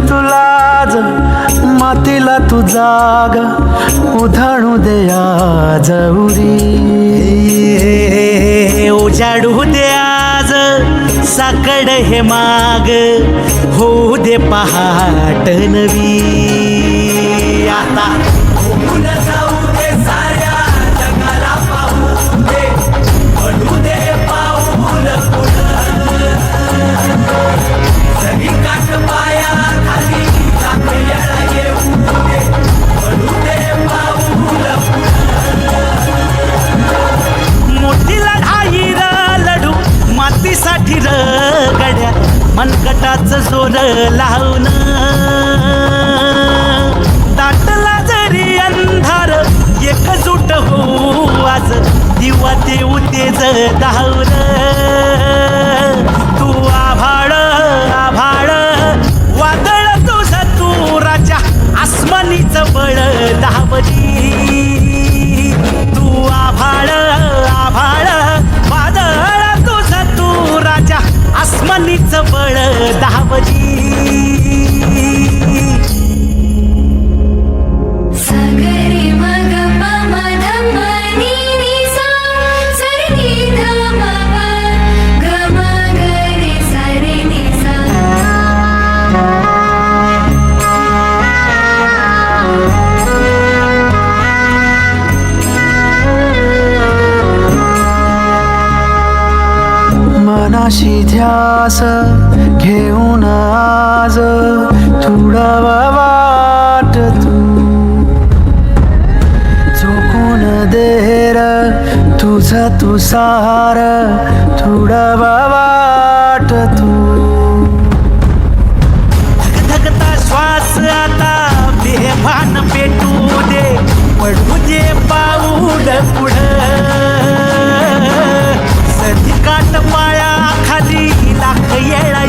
तुलाज मातीला तू जाग उधळू दे आज उरी उजाडू दे आज साकड हे माग होऊ दे पहाट नवी आता जाऊ दे साऱ्या जगाला पाहू दे पडू दे पाऊल सगळी काट पाया खाली येळा येऊ दे पडू दे पाऊल मोठी लढाई र लढू मातीसाठी र गड्या मनकटाचं जोर लावून दाटला जरी अंधार एकजूट हो आज दिवा देऊ तेज धावून तू आभाळ आभाळ वादळ तुझं तू राजा आसमानीचं बळ धावली तू आभाळ आभाळ वादळ तुझं तू राजा आसमानीचं बळ धावली सगरे मग पम धम नी नी सा सरी धम ग म ग रे सा रे नी सा मनाशी ध्यास घेऊन आज तुडावा वाट तू झोकून देर तुझ तू सार तुडावा वाट तू धगधगता श्वास आता बेभान पेटू दे पडू दे पाऊल पुढं सधी काट पाया खाली लाख येळा